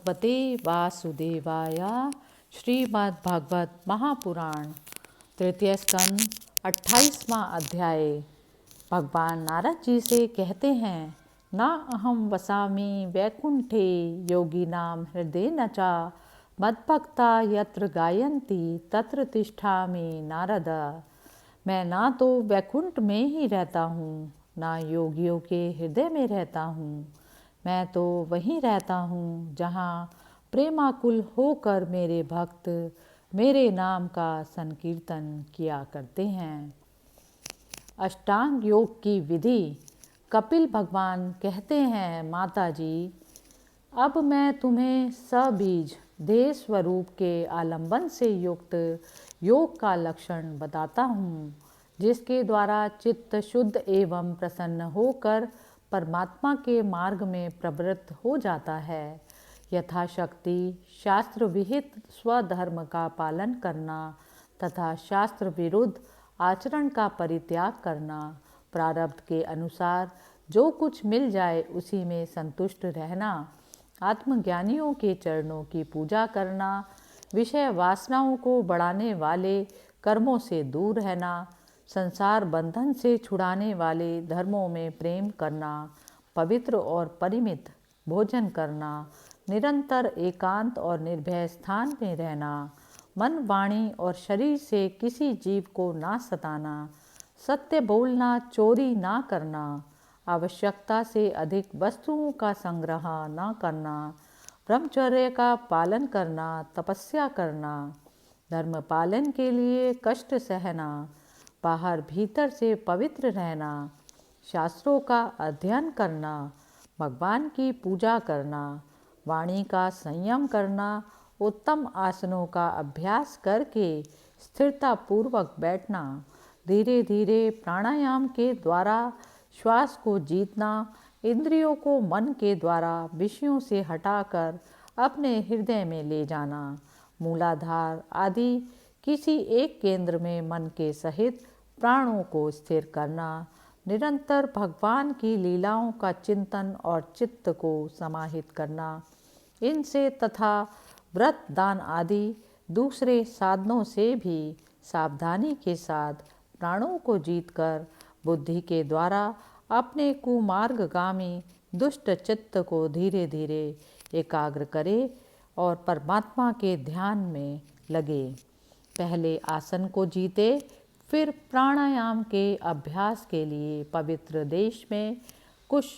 भगवते वासुदेवाय। श्रीमद्भागवत महापुराण तृतीय स्कंद 28वां अध्याय। भगवान नारद जी से कहते हैं, न अहम वसामि वैकुंठे योगिनां हृदय न च मद्भक्ता यत्र गायन्ति तत्र तिष्ठामि नारद। मैं ना तो वैकुंठ में ही रहता हूँ, ना योगियों के हृदय में रहता हूँ। मैं तो वहीं रहता हूँ जहाँ प्रेमाकुल होकर मेरे भक्त मेरे नाम का संकीर्तन किया करते हैं। अष्टांग योग की विधि। कपिल भगवान कहते हैं, माता जी, अब मैं तुम्हें सबीज देह स्वरूप के आलंबन से युक्त योग का लक्षण बताता हूँ, जिसके द्वारा चित्त शुद्ध एवं प्रसन्न होकर परमात्मा के मार्ग में प्रवृत्त हो जाता है। यथाशक्ति शास्त्र विहित स्वधर्म का पालन करना तथा शास्त्र विरुद्ध आचरण का परित्याग करना, प्रारब्ध के अनुसार जो कुछ मिल जाए उसी में संतुष्ट रहना, आत्मज्ञानियों के चरणों की पूजा करना, विषय वासनाओं को बढ़ाने वाले कर्मों से दूर रहना, संसार बंधन से छुड़ाने वाले धर्मों में प्रेम करना, पवित्र और परिमित भोजन करना, निरंतर एकांत और निर्भय स्थान में रहना, मन वाणी और शरीर से किसी जीव को ना सताना, सत्य बोलना, चोरी ना करना, आवश्यकता से अधिक वस्तुओं का संग्रह ना करना, ब्रह्मचर्य का पालन करना, तपस्या करना, धर्म पालन के लिए कष्ट सहना, बाहर भीतर से पवित्र रहना, शास्त्रों का अध्ययन करना, भगवान की पूजा करना, वाणी का संयम करना, उत्तम आसनों का अभ्यास करके स्थिरता पूर्वक बैठना, धीरे धीरे प्राणायाम के द्वारा श्वास को जीतना, इंद्रियों को मन के द्वारा विषयों से हटाकर अपने हृदय में ले जाना, मूलाधार आदि किसी एक केंद्र में मन के सहित प्राणों को स्थिर करना, निरंतर भगवान की लीलाओं का चिंतन और चित्त को समाहित करना, इनसे तथा व्रत दान आदि दूसरे साधनों से भी सावधानी के साथ प्राणों को जीतकर बुद्धि के द्वारा अपने कुमार्गगामी दुष्ट चित्त को धीरे धीरे एकाग्र करे और परमात्मा के ध्यान में लगे। पहले आसन को जीते, फिर प्राणायाम के अभ्यास के लिए पवित्र देश में कुश,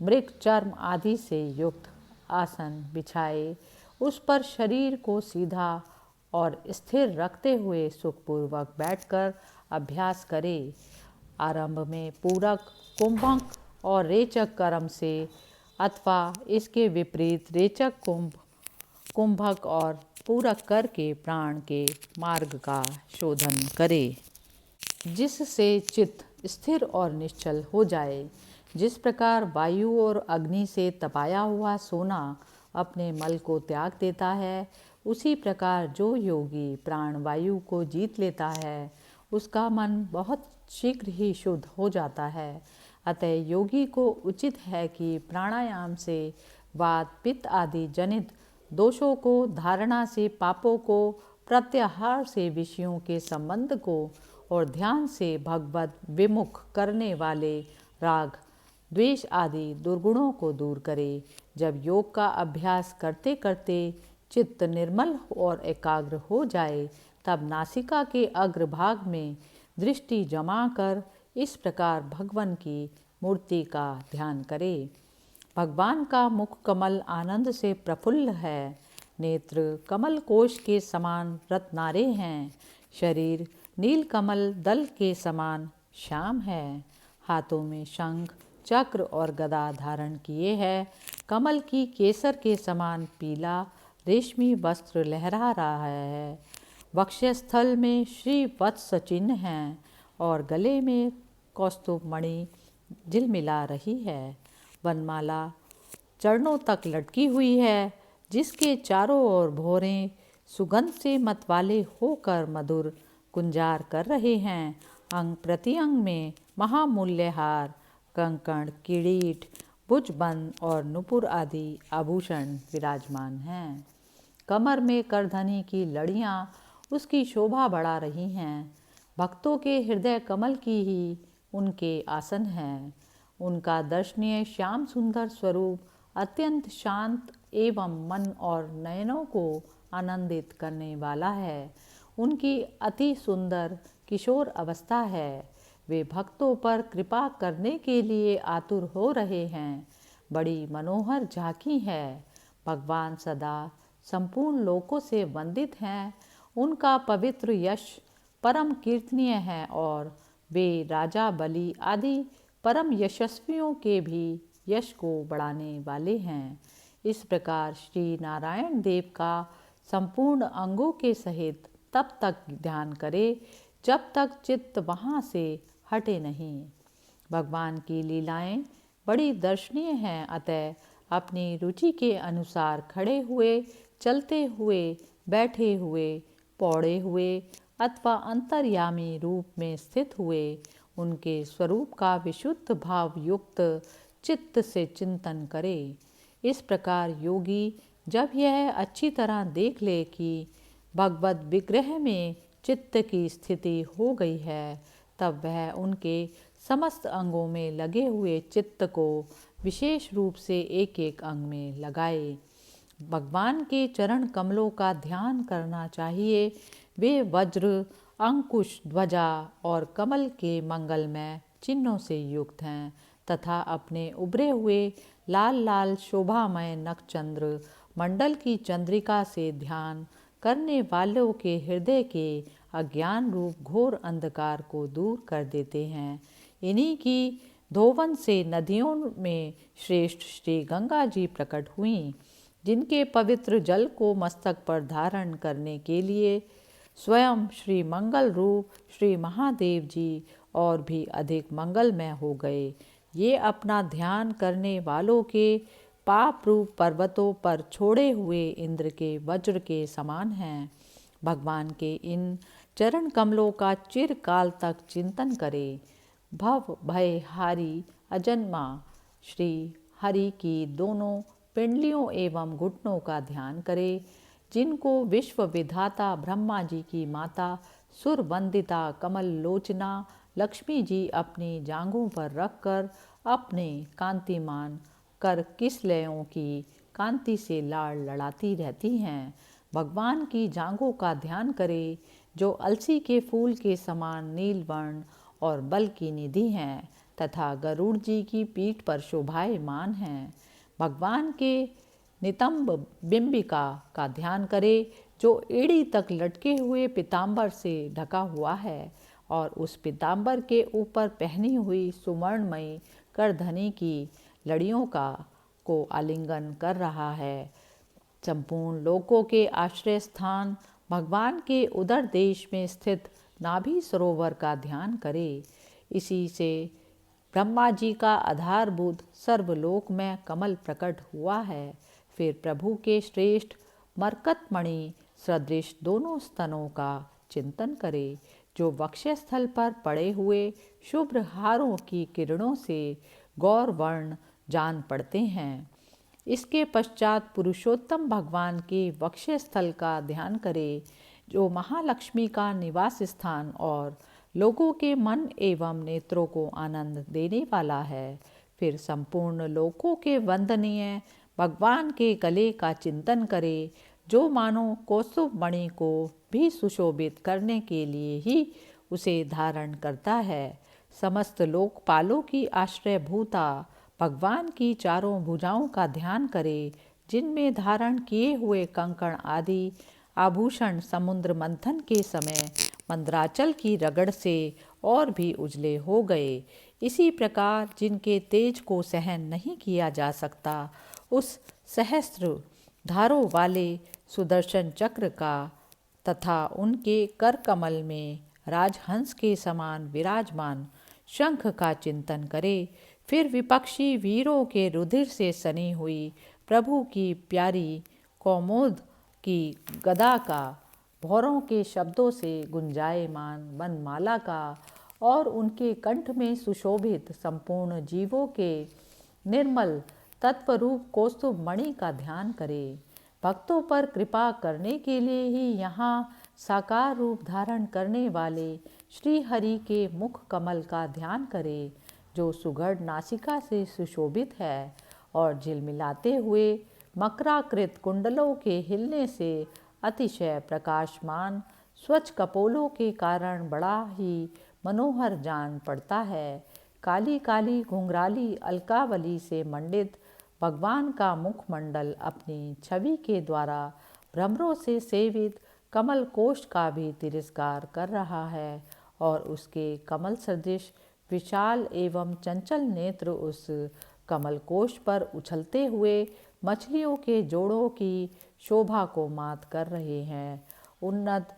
मृग चर्म आदि से युक्त आसन बिछाए, उस पर शरीर को सीधा और स्थिर रखते हुए सुखपूर्वक बैठकर अभ्यास करें। आरंभ में पूरक, कुंभक और रेचक कर्म से अथवा इसके विपरीत रेचक, कुंभक और पूरक करके प्राण के मार्ग का शोधन करे, जिससे चित्त स्थिर और निश्चल हो जाए। जिस प्रकार वायु और अग्नि से तपाया हुआ सोना अपने मल को त्याग देता है, उसी प्रकार जो योगी प्राण वायु को जीत लेता है, उसका मन बहुत शीघ्र ही शुद्ध हो जाता है। अतः योगी को उचित है कि प्राणायाम से वात, पित्त आदि जनित दोषों को, धारणा से पापों को, प्रत्याहार से विषयों के संबंध को और ध्यान से भगवत विमुख करने वाले राग, द्वेष आदि दुर्गुणों को दूर करे। जब योग का अभ्यास करते करते चित्त निर्मल और एकाग्र हो जाए, तब नासिका के अग्रभाग में दृष्टि जमा कर इस प्रकार भगवान की मूर्ति का ध्यान करे। भगवान का मुख कमल आनंद से प्रफुल्ल है, नेत्र कमल कोश के समान रत्नारे हैं, शरीर नील कमल दल के समान श्याम है, हाथों में शंख, चक्र और गदा धारण किए है, कमल की केसर के समान पीला रेशमी वस्त्र लहरा रहा है, वक्षस्थल में श्री वत्स चिन्ह हैं और गले में कौस्तुभ मणि झिलमिला रही है। वनमाला चरणों तक लटकी हुई है, जिसके चारों ओर भौरे सुगंध से मतवाले होकर मधुर कुंजार कर रहे हैं। अंग प्रत्यंग में महामूल्य हार, कंकण, किरीट, भुजबंद और नुपुर आदि आभूषण विराजमान हैं। कमर में करधनी की लड़ियाँ उसकी शोभा बढ़ा रही हैं। भक्तों के हृदय कमल की ही उनके आसन हैं। उनका दर्शनीय श्याम सुंदर स्वरूप अत्यंत शांत एवं मन और नयनों को आनंदित करने वाला है। उनकी अति सुंदर किशोर अवस्था है। वे भक्तों पर कृपा करने के लिए आतुर हो रहे हैं। बड़ी मनोहर झांकी है। भगवान सदा संपूर्ण लोकों से वंदित हैं। उनका पवित्र यश परम कीर्तनीय है और वे राजा बलि आदि परम यशस्वियों के भी यश को बढ़ाने वाले हैं। इस प्रकार श्री नारायण देव का संपूर्ण अंगों के सहित तब तक ध्यान करे जब तक चित्त वहाँ से हटे नहीं। भगवान की लीलाएं बड़ी दर्शनीय हैं, अतः अपनी रुचि के अनुसार खड़े हुए, चलते हुए, बैठे हुए, पौड़े हुए अथवा अंतर्यामी रूप में स्थित हुए उनके स्वरूप का विशुद्ध भाव युक्त चित्त से चिंतन करे। इस प्रकार योगी जब यह अच्छी तरह देख ले कि भगवत विग्रह में चित्त की स्थिति हो गई है, तब वह उनके समस्त अंगों में लगे हुए चित्त को विशेष रूप से एक एक अंग में लगाए। भगवान के चरण कमलों का ध्यान करना चाहिए। वे वज्र, अंकुश, ध्वजा और कमल के मंगलमय चिन्हों से युक्त हैं तथा अपने उभरे हुए लाल लाल शोभामय नखचंद्र मंडल की चंद्रिका से ध्यान करने वालों के हृदय के अज्ञान रूप घोर अंधकार को दूर कर देते हैं। इन्हीं की धोवन से नदियों में श्रेष्ठ श्री गंगा जी प्रकट हुईं, जिनके पवित्र जल को मस्तक पर धारण करने के लिए स्वयं श्री मंगल रूप श्री महादेव जी और भी अधिक मंगलमय हो गए। ये अपना ध्यान करने वालों के पाप रूप पर्वतों पर छोड़े हुए इंद्र के वज्र के समान हैं। भगवान के इन चरण कमलों का चिरकाल तक चिंतन करे। भव भय हारी अजन्मा श्री हरि की दोनों पिंडलियों एवं घुटनों का ध्यान करे, जिनको विश्व विधाता ब्रह्मा जी की माता सुर वंदिता कमल लोचना लक्ष्मी जी अपनी जांघों पर रखकर अपने कांतिमान कर किसलयों की कांति से लाड़ लड़ाती रहती हैं। भगवान की जांघों का ध्यान करे, जो अलसी के फूल के समान नील वर्ण और बल की निधि हैं तथा गरुड़ जी की पीठ पर शोभायमान हैं। भगवान के नितंब बिंबिका का ध्यान करे, जो एड़ी तक लटके हुए पीताम्बर से ढका हुआ है और उस पीताम्बर के ऊपर पहनी हुई सुवर्णमयी करधनी की लड़ियों को आलिंगन कर रहा है। संपूर्ण लोकों के आश्रय स्थान भगवान के उदर देश में स्थित नाभि सरोवर का ध्यान करे। इसी से ब्रह्मा जी का आधारभूत सर्वलोक में कमल प्रकट हुआ है। फिर प्रभु के श्रेष्ठ मरकतमणि सदृश दोनों स्तनों का चिंतन करे, जो वक्षस्थल पर पड़े हुए शुभ्र हारों की किरणों से गौर वर्ण जान पड़ते हैं। इसके पश्चात पुरुषोत्तम भगवान के वक्षस्थल का ध्यान करे, जो महालक्ष्मी का निवास स्थान और लोगों के मन एवं नेत्रों को आनंद देने वाला है। फिर संपूर्ण लोकों के वंदनीय भगवान के गले का चिंतन करे, जो मानो कौस्तुभ मणि को भी सुशोभित करने के लिए ही उसे धारण करता है। समस्त लोकपालों की आश्रयभूता भगवान की चारों भुजाओं का ध्यान करे, जिनमें धारण किए हुए कंकण आदि आभूषण समुद्र मंथन के समय मंद्राचल की रगड़ से और भी उजले हो गए। इसी प्रकार जिनके तेज को सहन नहीं किया जा सकता, उस सहस्त्र धारों वाले सुदर्शन चक्र का तथा उनके कर कमल में राजहंस के समान विराजमान शंख का चिंतन करे। फिर विपक्षी वीरों के रुधिर से सनी हुई प्रभु की प्यारी कौमोद की गदा का, भौरों के शब्दों से गुंजायमान वनमाला का और उनके कंठ में सुशोभित संपूर्ण जीवों के निर्मल तत्वरूप कौस्तुभ मणि का ध्यान करें। भक्तों पर कृपा करने के लिए ही यहाँ साकार रूप धारण करने वाले श्री हरि के मुख कमल का ध्यान करें, जो सुगढ़ नासिका से सुशोभित है और झिलमिलाते हुए मकराकृत कुंडलों के हिलने से अतिशय प्रकाशमान स्वच्छ कपोलों के कारण बड़ा ही मनोहर जान पड़ता है। काली काली घुंघराली अलकावली से मंडित भगवान का मुखमंडल अपनी छवि के द्वारा भ्रमरों से सेवित कमल कोश का भी तिरस्कार कर रहा है और उसके कमल सदृश विशाल एवं चंचल नेत्र उस कमल कोश पर उछलते हुए मछलियों के जोड़ों की शोभा को मात कर रहे हैं। उन्नत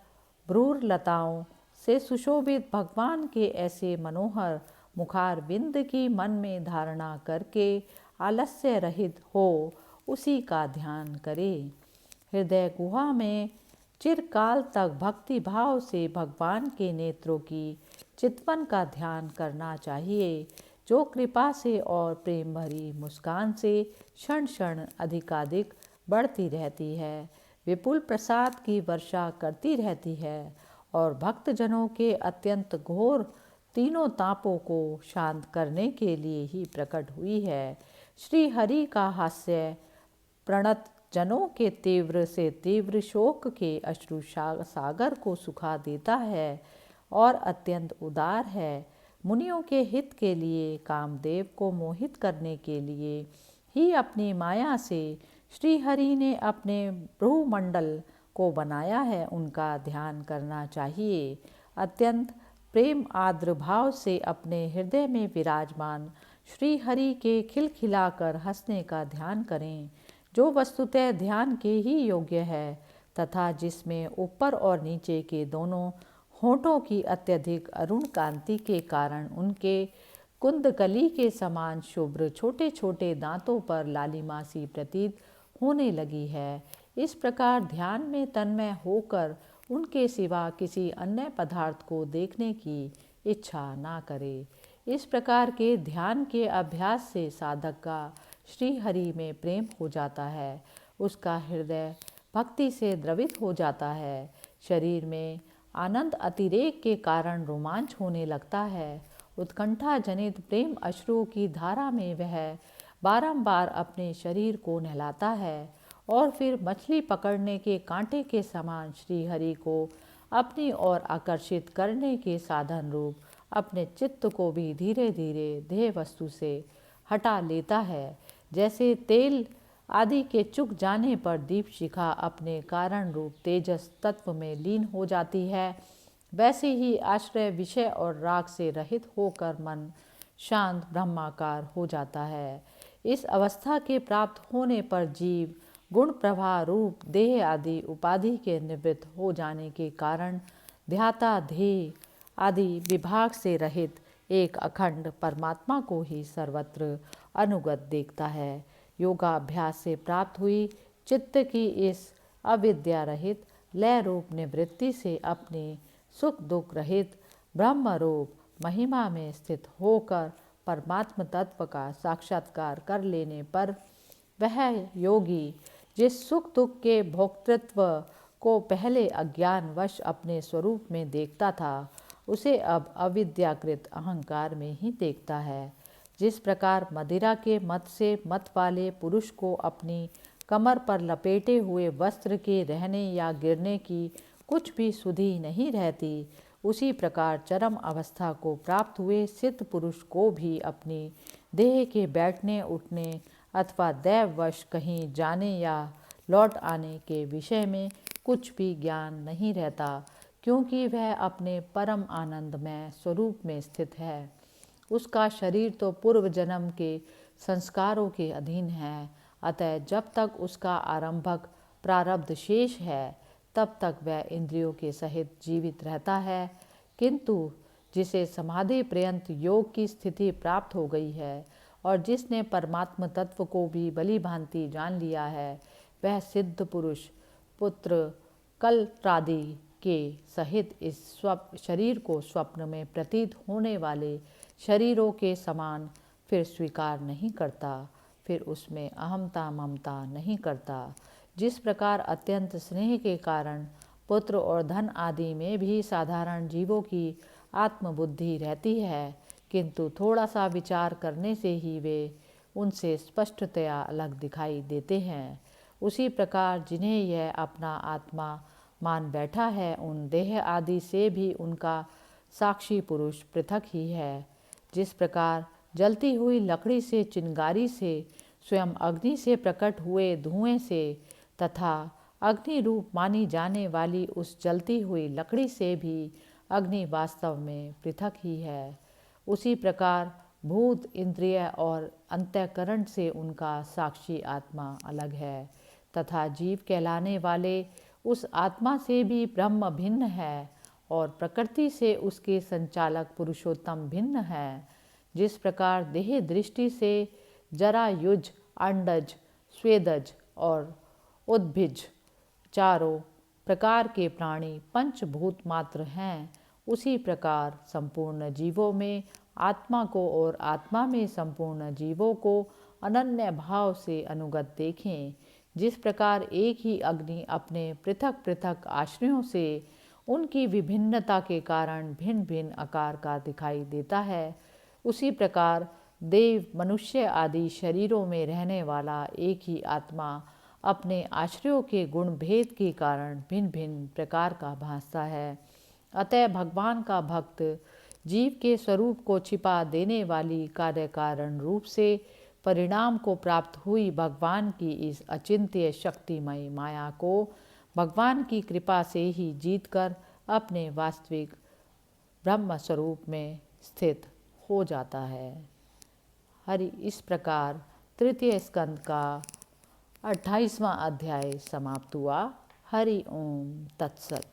भ्रूर लताओं से सुशोभित भगवान के ऐसे मनोहर मुखार बिंद की मन में धारणा करके आलस्य रहित हो उसी का ध्यान करें। हृदय गुहा में चिरकाल तक भक्ति भाव से भगवान के नेत्रों की चितवन का ध्यान करना चाहिए, जो कृपा से और प्रेम भरी मुस्कान से क्षण क्षण अधिकाधिक बढ़ती रहती है, विपुल प्रसाद की वर्षा करती रहती है और भक्तजनों के अत्यंत घोर तीनों तापों को शांत करने के लिए ही प्रकट हुई है। श्री हरि का हास्य प्रणत जनों के तीव्र से तीव्र शोक के अश्रु सागर को सुखा देता है और अत्यंत उदार है। मुनियों के हित के लिए कामदेव को मोहित करने के लिए ही अपनी माया से श्री हरि ने अपने भ्रूमंडल को बनाया है, उनका ध्यान करना चाहिए। अत्यंत प्रेम आर्द्र भाव से अपने हृदय में विराजमान श्री हरि के खिलखिलाकर हंसने का ध्यान करें, जो वस्तुतः ध्यान के ही योग्य है तथा जिसमें ऊपर और नीचे के दोनों होठों की अत्यधिक अरुण कांति के कारण उनके कुंदकली के समान शुभ्र छोटे छोटे दांतों पर लालिमा सी प्रतीत होने लगी है। इस प्रकार ध्यान में तन्मय होकर उनके सिवा किसी अन्य पदार्थ को देखने की इच्छा ना करे। इस प्रकार के ध्यान के अभ्यास से साधक का श्री हरि में प्रेम हो जाता है, उसका हृदय भक्ति से द्रवित हो जाता है, शरीर में आनंद अतिरेक के कारण रोमांच होने लगता है। उत्कंठा जनित प्रेम अश्रुओं की धारा में वह बारंबार अपने शरीर को नहलाता है और फिर मछली पकड़ने के कांटे के समान श्री हरि को अपनी ओर आकर्षित करने के साधन रूप अपने चित्त को भी धीरे धीरे देह वस्तु से हटा लेता है। जैसे तेल आदि के चुक जाने पर दीप शिखा अपने कारण रूप तेजस तत्व में लीन हो जाती है, वैसे ही आश्रय विषय और राग से रहित होकर मन शांत ब्रह्माकार हो जाता है। इस अवस्था के प्राप्त होने पर जीव गुण प्रवाह रूप देह आदि उपाधि के निवृत्त हो जाने के कारण ध्याता ध्येय आदि विभाग से रहित एक अखंड परमात्मा को ही सर्वत्र अनुगत देखता है। योगाभ्यास से प्राप्त हुई चित्त की इस अविद्या रहित लय रूप निवृत्ति से अपने सुख दुख रहित ब्रह्म रूप महिमा में स्थित होकर परमात्म तत्व का साक्षात्कार कर लेने पर वह योगी जिस सुख दुख के भोक्तृत्व को पहले अज्ञानवश अपने स्वरूप में देखता था, उसे अब अविद्याकृत अहंकार में ही देखता है। जिस प्रकार मदिरा के मत से मत वाले पुरुष को अपनी कमर पर लपेटे हुए वस्त्र के रहने या गिरने की कुछ भी सुधि नहीं रहती, उसी प्रकार चरम अवस्था को प्राप्त हुए सिद्ध पुरुष को भी अपनी देह के बैठने उठने अथवा दैववश कहीं जाने या लौट आने के विषय में कुछ भी ज्ञान नहीं रहता, क्योंकि वह अपने परम आनंदमय स्वरूप में स्थित है। उसका शरीर तो पूर्व जन्म के संस्कारों के अधीन है, अतः जब तक उसका आरंभक प्रारब्ध शेष है तब तक वह इंद्रियों के सहित जीवित रहता है, किंतु जिसे समाधि पर्यंत योग की स्थिति प्राप्त हो गई है और जिसने परमात्म तत्व को भी भली भांति जान लिया है, वह सिद्ध पुरुष पुत्र कल्पादि के सहित इस शरीर को स्वप्न में प्रतीत होने वाले शरीरों के समान फिर स्वीकार नहीं करता, फिर उसमें अहमता ममता नहीं करता। जिस प्रकार अत्यंत स्नेह के कारण पुत्र और धन आदि में भी साधारण जीवों की आत्मबुद्धि रहती है, किंतु थोड़ा सा विचार करने से ही वे उनसे स्पष्टतया अलग दिखाई देते हैं, उसी प्रकार जिन्हें यह अपना आत्मा मान बैठा है, उन देह आदि से भी उनका साक्षी पुरुष पृथक ही है। जिस प्रकार जलती हुई लकड़ी से, चिंगारी से, स्वयं अग्नि से प्रकट हुए धुएं से तथा अग्नि रूप मानी जाने वाली उस जलती हुई लकड़ी से भी अग्नि वास्तव में पृथक ही है, उसी प्रकार भूत, इंद्रिय और अंतःकरण से उनका साक्षी आत्मा अलग है तथा जीव कहलाने वाले उस आत्मा से भी ब्रह्म भिन्न है और प्रकृति से उसके संचालक पुरुषोत्तम भिन्न है। जिस प्रकार देह दृष्टि से जरायुज, अंडज, स्वेदज और उद्भिज चारों प्रकार के प्राणी पंचभूत मात्र हैं, उसी प्रकार संपूर्ण जीवों में आत्मा को और आत्मा में संपूर्ण जीवों को अनन्य भाव से अनुगत देखें। जिस प्रकार एक ही अग्नि अपने पृथक पृथक आश्रयों से उनकी विभिन्नता के कारण भिन्न भिन्न आकार का दिखाई देता है, उसी प्रकार देव, मनुष्य आदि शरीरों में रहने वाला एक ही आत्मा अपने आश्रयों के गुण भेद के कारण भिन्न भिन्न प्रकार का भासता है। अतः भगवान का भक्त जीव के स्वरूप को छिपा देने वाली कार्य कारण रूप से परिणाम को प्राप्त हुई भगवान की इस अचिंत्य शक्तिमय माया को भगवान की कृपा से ही जीतकर अपने वास्तविक ब्रह्म स्वरूप में स्थित हो जाता है। हरि। इस प्रकार तृतीय स्कंद का 28वां अध्याय समाप्त हुआ। हरि ओम तत्सत।